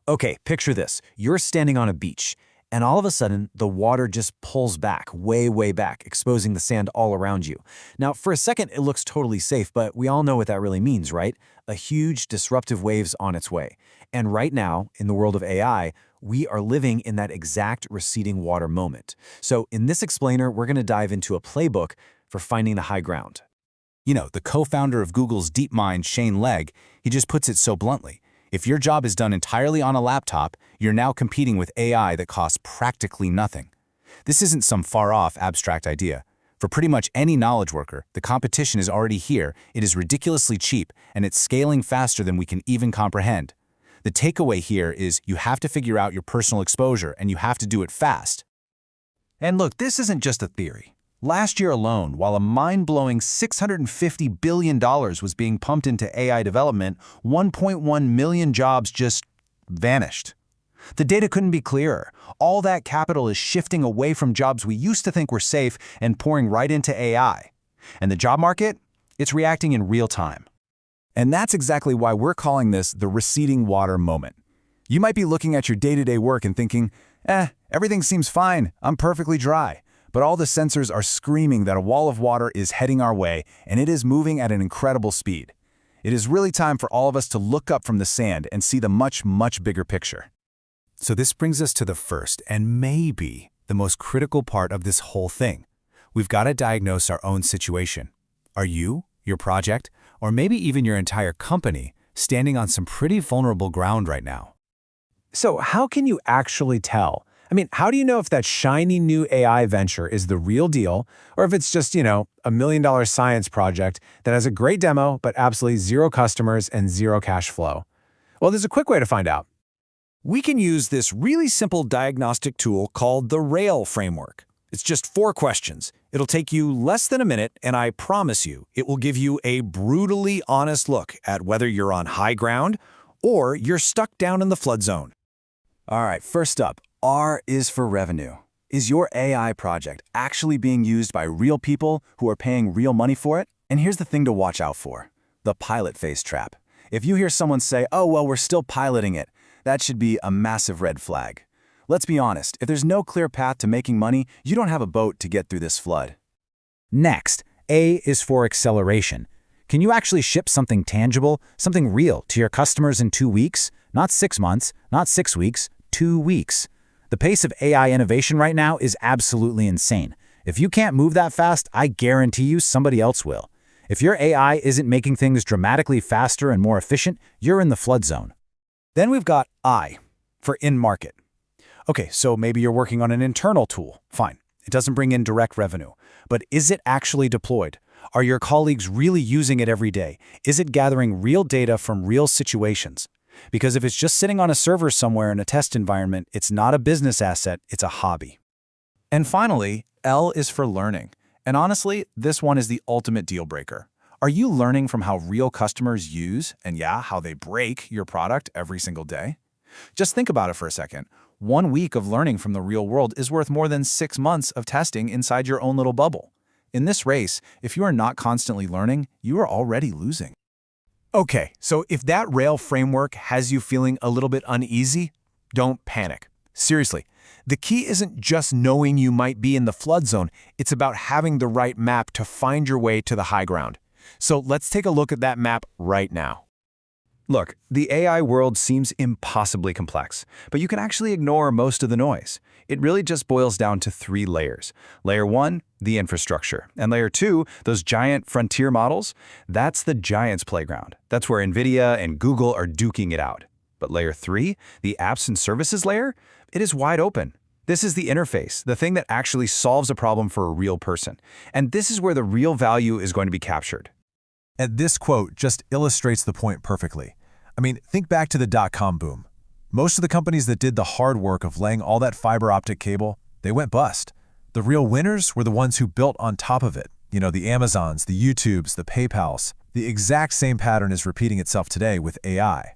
Okay, picture this. You're standing on a beach, and all of a sudden, the water just pulls back, way back, exposing the sand all around you. Now, for a second, it looks totally safe, but we all know what that really means, right? A huge disruptive wave's on its way. And right now, in the world of AI, we are living in that exact receding water moment. So in this explainer, we're going to dive into a playbook for finding the high ground. You know, the co-founder of Google's DeepMind, Shane Legg, he just puts it so bluntly. If your job is done entirely on a laptop, you're now competing with AI that costs practically nothing. This isn't some far-off abstract idea. For pretty much any knowledge worker, the competition is already here, it is ridiculously cheap, and it's scaling faster than we can even comprehend. The takeaway here is you have to figure out your personal exposure, and you have to do it fast. And look, this isn't just a theory. Last year alone, while a mind-blowing $650 billion was being pumped into AI development, 1.1 million jobs just vanished. The data couldn't be clearer. All that capital is shifting away from jobs we used to think were safe and pouring right into AI. And the job market? It's reacting in real time. And that's exactly why we're calling this the receding water moment. You might be looking at your day-to-day work and thinking, everything seems fine, I'm perfectly dry. But all the sensors are screaming that a wall of water is heading our way, and it is moving at an incredible speed. It is really time for all of us to look up from the sand and see the much bigger picture. So this brings us to the first and maybe the most critical part of this whole thing. We've got to diagnose our own situation. Are you, your project, or maybe even your entire company standing on some pretty vulnerable ground right now? So how can you actually tell? I mean, how do you know if that shiny new AI venture is the real deal, or if it's just, $1 million science project that has a great demo, but absolutely zero customers and zero cash flow? Well, there's a quick way to find out. We can use this really simple diagnostic tool called the RAIL framework. It's just 4 questions. It'll take you less than a minute, and I promise you, it will give you a brutally honest look at whether you're on high ground or you're stuck down in the flood zone. All right, first up, R is for revenue. Is your AI project actually being used by real people who are paying real money for it? And here's the thing to watch out for, the pilot phase trap. If you hear someone say, oh, well, we're still piloting it, that should be a massive red flag. Let's be honest, if there's no clear path to making money, you don't have a boat to get through this flood. Next, A is for acceleration. Can you actually ship something tangible, something real to your customers in 2 weeks? Not 6 months, not 6 weeks, 2 weeks. The pace of AI innovation right now is absolutely insane. If you can't move that fast, I guarantee you somebody else will. If your AI isn't making things dramatically faster and more efficient, you're in the flood zone. Then we've got I for in-market. Okay, so maybe you're working on an internal tool. Fine, it doesn't bring in direct revenue. But is it actually deployed? Are your colleagues really using it every day? Is it gathering real data from real situations? Because if it's just sitting on a server somewhere in a test environment, it's not a business asset, it's a hobby. And finally, L is for learning. And honestly, this one is the ultimate deal breaker. Are you learning from how real customers use, and how they break your product every single day? Just think about it for a second. 1 week of learning from the real world is worth more than 6 months of testing inside your own little bubble. In this race, if you are not constantly learning, you are already losing. Okay, so if that RAIL framework has you feeling a little bit uneasy, don't panic. Seriously, the key isn't just knowing you might be in the flood zone, it's about having the right map to find your way to the high ground. So let's take a look at that map right now. Look, the AI world seems impossibly complex, but you can actually ignore most of the noise. It really just boils down to 3 layers. Layer 1, the infrastructure. And layer 2, those giant frontier models, that's the giant's playground. That's where NVIDIA and Google are duking it out. But layer 3, the apps and services layer, it is wide open. This is the interface, the thing that actually solves a problem for a real person. And this is where the real value is going to be captured. And this quote just illustrates the point perfectly. I mean, think back to the dot-com boom. Most of the companies that did the hard work of laying all that fiber optic cable, they went bust. The real winners were the ones who built on top of it. The Amazons, the YouTubes, the PayPals. The exact same pattern is repeating itself today with AI.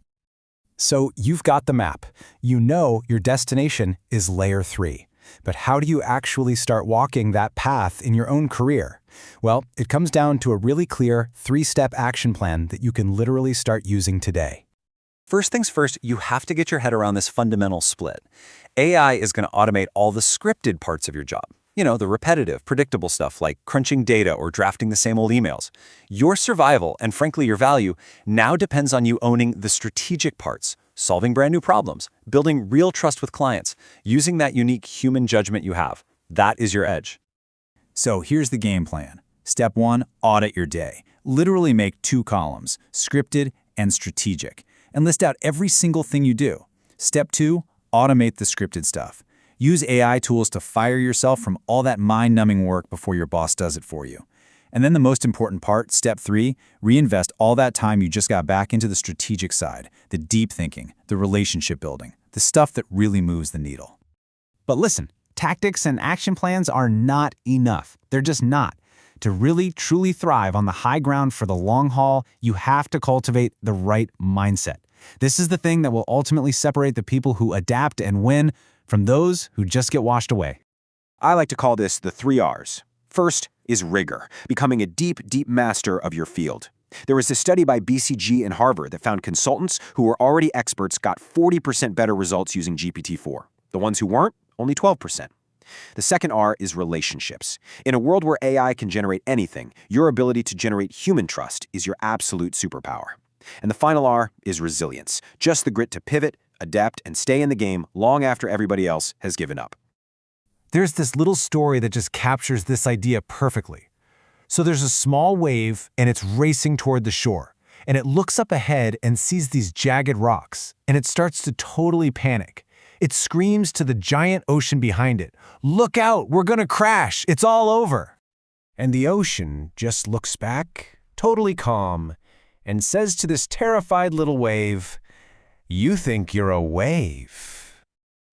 So you've got the map. You know your destination is layer 3. But how do you actually start walking that path in your own career? Well, it comes down to a really clear 3-step action plan that you can literally start using today. First things first, you have to get your head around this fundamental split. AI is going to automate all the scripted parts of your job. You know, the repetitive, predictable stuff like crunching data or drafting the same old emails. Your survival, and frankly your value, now depends on you owning the strategic parts, solving brand new problems, building real trust with clients, using that unique human judgment you have. That is your edge. So here's the game plan. Step 1, audit your day. Literally make 2 columns, scripted and strategic, and list out every single thing you do. Step 2, automate the scripted stuff. Use AI tools to fire yourself from all that mind-numbing work before your boss does it for you. And then the most important part, step 3, reinvest all that time you just got back into the strategic side, the deep thinking, the relationship building, the stuff that really moves the needle. But listen, tactics and action plans are not enough. They're just not. To really, truly thrive on the high ground for the long haul, you have to cultivate the right mindset. This is the thing that will ultimately separate the people who adapt and win from those who just get washed away. I like to call this the 3 R's. First is rigor, becoming a deep, deep master of your field. There was a study by BCG and Harvard that found consultants who were already experts got 40% better results using GPT-4. The ones who weren't, only 12%. The second R is relationships. In a world where AI can generate anything, your ability to generate human trust is your absolute superpower. And the final R is resilience, just the grit to pivot, adapt, and stay in the game long after everybody else has given up. There's this little story that just captures this idea perfectly. So there's a small wave and it's racing toward the shore, and it looks up ahead and sees these jagged rocks, and it starts to totally panic. It screams to the giant ocean behind it, "Look out, we're gonna crash, it's all over." And the ocean just looks back, totally calm, and says to this terrified little wave, "You think you're a wave.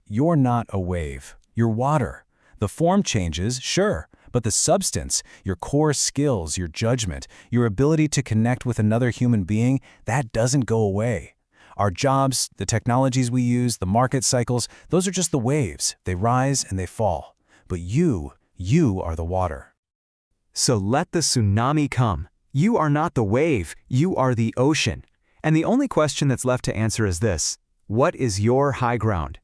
You're not a wave, you're water. The form changes, sure, but the substance, your core skills, your judgment, your ability to connect with another human being, that doesn't go away. Our jobs, the technologies we use, the market cycles, those are just the waves. They rise and they fall. But you are the water." So let the tsunami come. You are not the wave, you are the ocean. And the only question that's left to answer is this: what is your high ground?